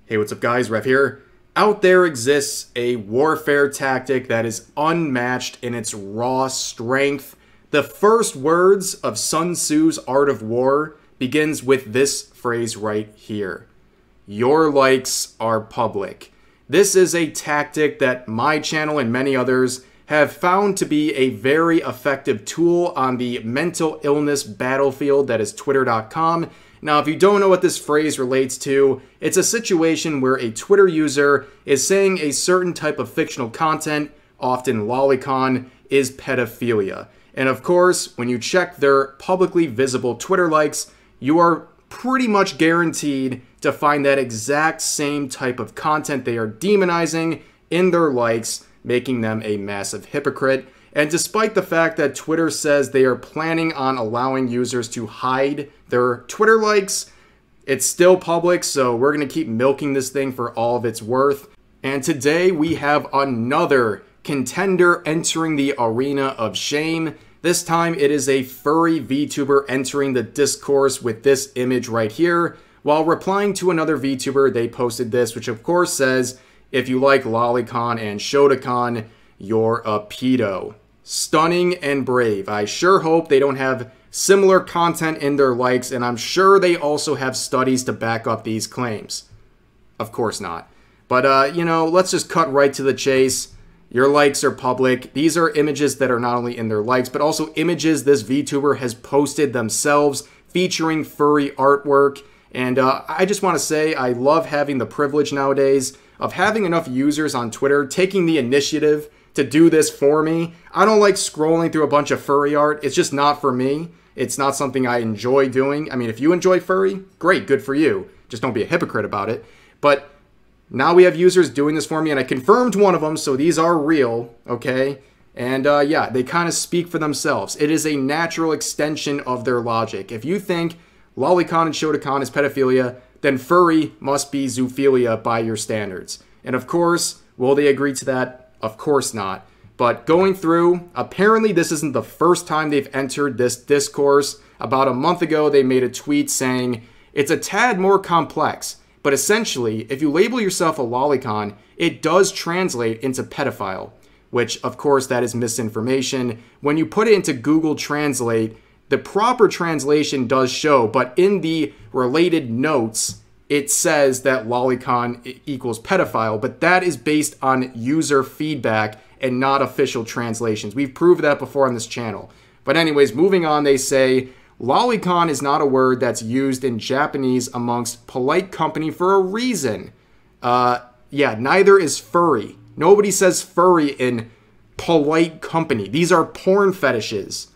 Hey, what's up guys, Rev here. Out there exists a warfare tactic that is unmatched in its raw strength. The first words of Sun Tzu's Art of War begins with this phrase right here. Your likes are public. This is a tactic that my channel and many others have found to be a very effective tool on the mental illness battlefield that is twitter.com. Now, if you don't know what this phrase relates to, it's a situation where a Twitter user is saying a certain type of fictional content, often lolicon, is pedophilia. And of course, when you check their publicly visible Twitter likes, you are pretty much guaranteed to find that exact same type of content they are demonizing in their likes, making them a massive hypocrite. And despite the fact that Twitter says they are planning on allowing users to hide their Twitter likes, it's still public, so we're going to keep milking this thing for all of its worth. And today we have another contender entering the arena of shame. This time it is a furry VTuber entering the discourse with this image right here. While replying to another VTuber, they posted this, which of course says, if you like lolicon and shotacon, you're a pedo. Stunning and brave. I sure hope they don't have similar content in their likes, and I'm sure they also have studies to back up these claims. Of course not. But, you know, let's just cut right to the chase. Your likes are public. These are images that are not only in their likes, but also images this VTuber has posted themselves featuring furry artwork. And I just want to say I love having the privilege nowadays of having enough users on Twitter taking the initiative to do this for me. I don't like scrolling through a bunch of furry art. It's just not for me. It's not something I enjoy doing. I mean, if you enjoy furry, great, good for you. Just don't be a hypocrite about it. But now we have users doing this for me, and I confirmed one of them, so these are real, okay? And yeah, they kind of speak for themselves. It is a natural extension of their logic. If you think lolicon and shotacon is pedophilia, then furry must be zoophilia by your standards. And of course, will they agree to that? Of course not. But going through, apparently this isn't the first time they've entered this discourse. About a month ago, they made a tweet saying, it's a tad more complex, but essentially, if you label yourself a lolicon, it does translate into pedophile, which of course that is misinformation. When you put it into Google Translate, the proper translation does show, but in the related notes, it says that lolicon equals pedophile, but that is based on user feedback and not official translations. We've proved that before on this channel. But anyways, moving on, they say, lolicon is not a word that's used in Japanese amongst polite company for a reason. Yeah, neither is furry. Nobody says furry in polite company. These are porn fetishes.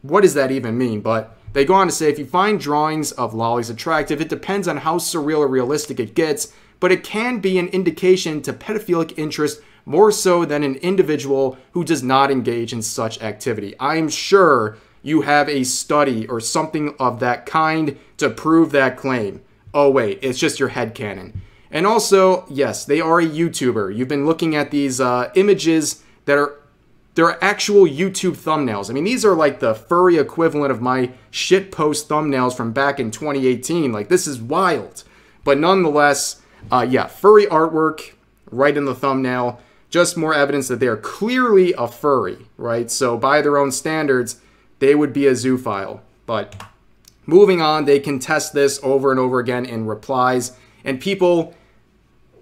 What does that even mean? But they go on to say, if you find drawings of lollies attractive, it depends on how surreal or realistic it gets, but it can be an indication to pedophilic interest more so than an individual who does not engage in such activity. I'm sure you have a study or something of that kind to prove that claim. Oh wait, it's just your headcanon. And also, yes, they are a YouTuber. You've been looking at these images that are they're actual YouTube thumbnails. I mean, these are like the furry equivalent of my shitpost thumbnails from back in 2018. Like, this is wild. But nonetheless, yeah, furry artwork right in the thumbnail. Just more evidence that they are clearly a furry, right? So by their own standards, they would be a zoophile. But moving on, they contest this over and over again in replies. And people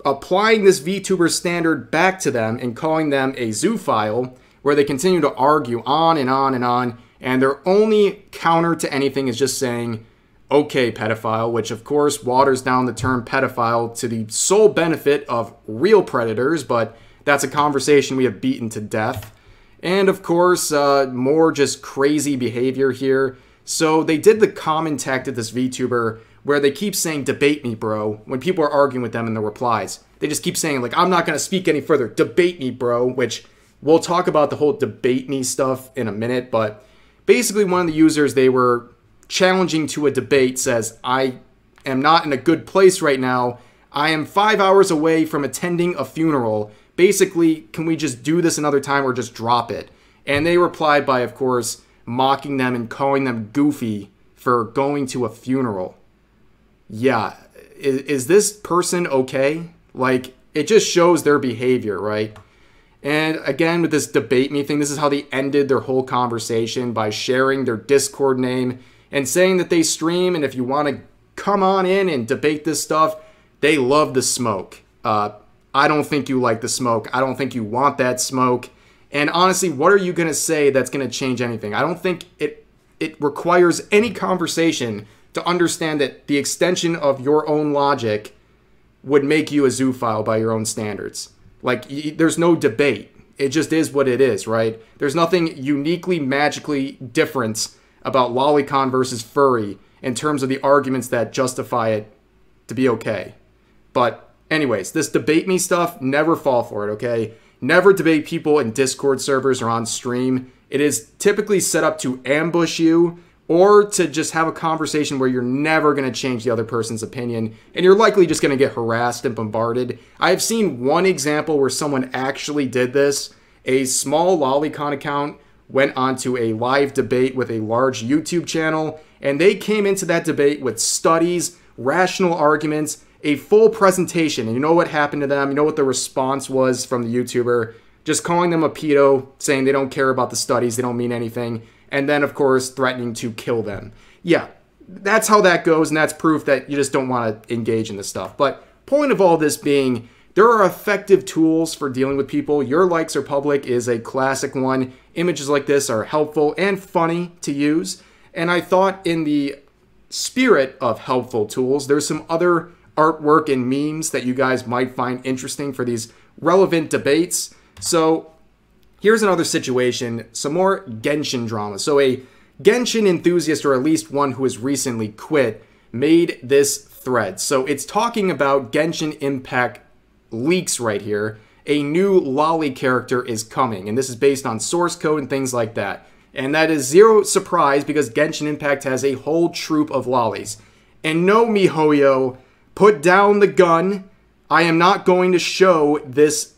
applying this VTuber standard back to them and calling them a zoophile, where they continue to argue on and on and on, and their only counter to anything is just saying, okay, pedophile, which of course waters down the term pedophile to the sole benefit of real predators, but that's a conversation we have beaten to death. And of course, more just crazy behavior here. So they did the common tactic, this VTuber, where they keep saying, debate me, bro, when people are arguing with them in the replies. They just keep saying, like, I'm not going to speak any further, debate me, bro, which we'll talk about the whole debate me stuff in a minute, but basically one of the users they were challenging to a debate says, I am not in a good place right now. I am 5 hours away from attending a funeral. Basically, can we just do this another time or just drop it? And they replied by, of course, mocking them and calling them goofy for going to a funeral. Yeah, is this person okay? Like, it just shows their behavior, right? And again, with this debate me thing, this is how they ended their whole conversation, by sharing their Discord name and saying that they stream, and if you want to come on in and debate this stuff, they love the smoke. I don't think you like the smoke. I don't think you want that smoke. And honestly, what are you going to say that's going to change anything? I don't think it requires any conversation to understand that the extension of your own logic would make you a zoophile by your own standards. Like, there's no debate. It just is what it is, right? There's nothing uniquely, magically different about lolicon versus furry in terms of the arguments that justify it to be okay. But anyways, this debate me stuff, never fall for it, okay? Never debate people in Discord servers or on stream. It is typically set up to ambush you or to just have a conversation where you're never going to change the other person's opinion and you're likely just going to get harassed and bombarded. I've seen one example where someone actually did this. A small lolicon account went onto a live debate with a large YouTube channel, and they came into that debate with studies, rational arguments, a full presentation. And you know what happened to them? You know what the response was from the YouTuber? Just calling them a pedo, saying they don't care about the studies, they don't mean anything, and then, of course, threatening to kill them. Yeah, that's how that goes, and that's proof that you just don't want to engage in this stuff. But point of all this being, there are effective tools for dealing with people. Your Likes Are Public is a classic one. Images like this are helpful and funny to use. And I thought, in the spirit of helpful tools, there's some other artwork and memes that you guys might find interesting for these relevant debates. So here's another situation, some more Genshin drama. So a Genshin enthusiast, or at least one who has recently quit, made this thread. So it's talking about Genshin Impact leaks right here. A new lolly character is coming, and this is based on source code and things like that. And that is zero surprise because Genshin Impact has a whole troop of lollies. And no, MiHoYo, put down the gun. I am not going to show this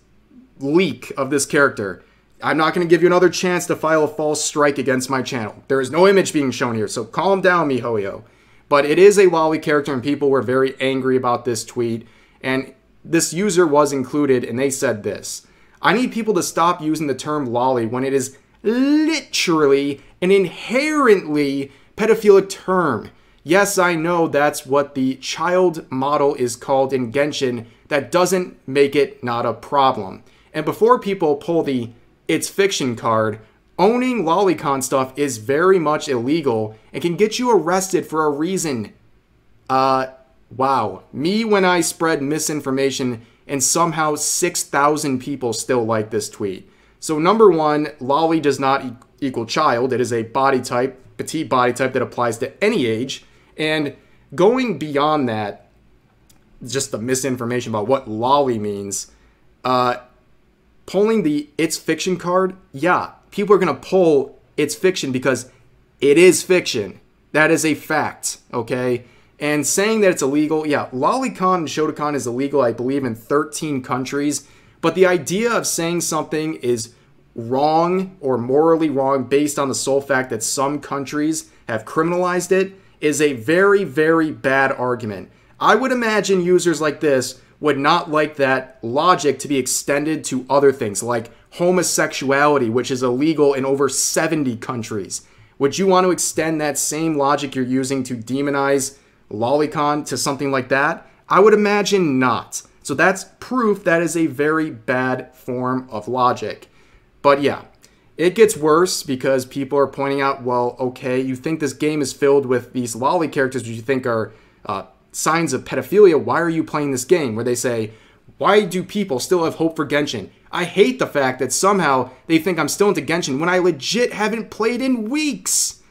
leak of this character. I'm not going to give you another chance to file a false strike against my channel. There is no image being shown here, so calm down, MiHoYo. But it is a lolly character, and people were very angry about this tweet. And this user was included, and they said this: I need people to stop using the term lolly when it is literally an inherently pedophilic term. Yes, I know that's what the child model is called in Genshin. That doesn't make it not a problem. And before people pull the "it's fiction" card, owning lolicon stuff is very much illegal and can get you arrested for a reason. Wow. Me when I spread misinformation, and somehow 6,000 people still like this tweet. So number one, lolly does not equal child. It is a body type, petite body type that applies to any age. And going beyond that, just the misinformation about what lolly means, pulling the "it's fiction" card, yeah, people are going to pull "it's fiction" because it is fiction. That is a fact, okay? And saying that it's illegal, yeah, lolicon and Shotokan is illegal, I believe, in 13 countries. But the idea of saying something is wrong or morally wrong based on the sole fact that some countries have criminalized it is a very, very bad argument. I would imagine users like this would not like that logic to be extended to other things like homosexuality, which is illegal in over 70 countries. Would you want to extend that same logic you're using to demonize lolicon to something like that? I would imagine not. So that's proof that is a very bad form of logic. But yeah, it gets worse because people are pointing out, well, okay, you think this game is filled with these lolly characters which you think are signs of pedophilia. Why are you playing this game? Where they say, why do people still have hope for Genshin? I hate the fact that somehow they think I'm still into Genshin when I legit haven't played in weeks.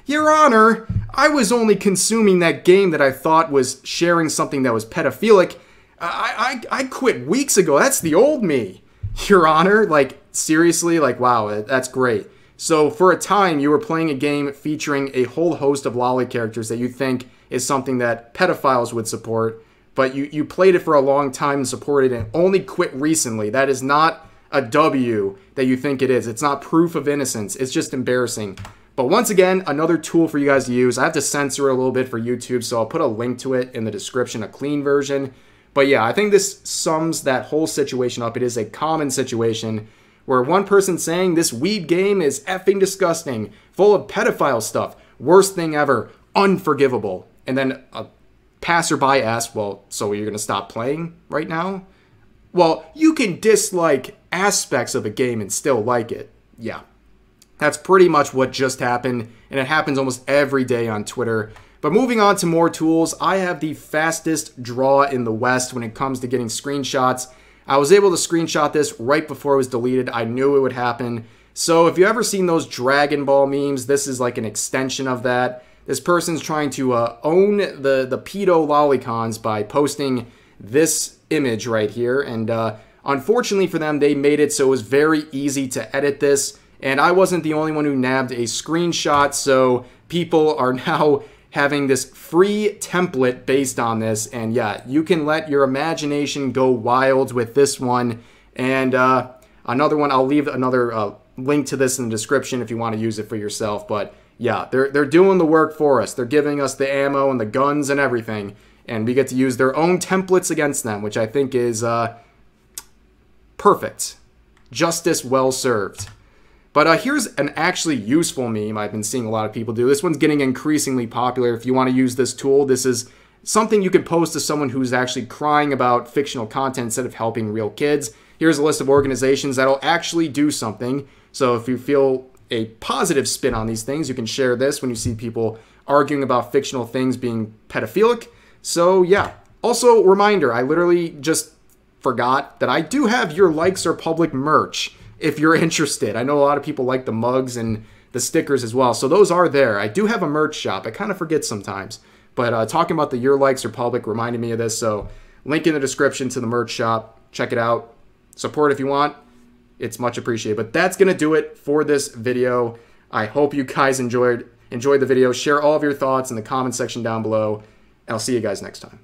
Your Honor, I was only consuming that game that I thought was sharing something that was pedophilic. I quit weeks ago. That's the old me. Your Honor, like, seriously? Like, wow, that's great. So for a time, you were playing a game featuring a whole host of lolly characters that you think is something that pedophiles would support, but you played it for a long time and supported it and only quit recently. That is not a W that you think it is. It's not proof of innocence. It's just embarrassing. But once again, another tool for you guys to use. I have to censor it a little bit for YouTube, so I'll put a link to it in the description, a clean version. But yeah, I think this sums that whole situation up. It is a common situation where one person's saying this weed game is effing disgusting, full of pedophile stuff, worst thing ever, unforgivable. And then a passerby asks, well, so you're going to stop playing right now? Well, you can dislike aspects of a game and still like it. Yeah, that's pretty much what just happened, and it happens almost every day on Twitter. But moving on to more tools, I have the fastest draw in the West when it comes to getting screenshots. I was able to screenshot this right before it was deleted. I knew it would happen. So if you ever seen those Dragon Ball memes, this is like an extension of that. This person's trying to own the pedo lolicons by posting this image right here. And unfortunately for them, they made it so it was very easy to edit this. And I wasn't the only one who nabbed a screenshot, so people are now having this free template based on this. And yeah, you can let your imagination go wild with this one. And another one, I'll leave another link to this in the description if you want to use it for yourself. But yeah, they're doing the work for us. They're giving us the ammo and the guns and everything. And we get to use their own templates against them, which I think is perfect. Justice well served. But here's an actually useful meme I've been seeing a lot of people do. This one's getting increasingly popular. If you want to use this tool, this is something you can post to someone who's actually crying about fictional content instead of helping real kids. Here's a list of organizations that'll actually do something. So if you feel a positive spin on these things, you can share this when you see people arguing about fictional things being pedophilic. So yeah. Also, reminder, I literally just forgot that I do have Your Likes Are Public merch if you're interested. I know a lot of people like the mugs and the stickers as well, so those are there. I do have a merch shop. I kind of forget sometimes. But talking about the Your Likes Are Public reminded me of this, so link in the description to the merch shop. Check it out. Support if you want. It's much appreciated. But that's going to do it for this video. I hope you guys enjoyed the video. Share all of your thoughts in the comment section down below. And I'll see you guys next time.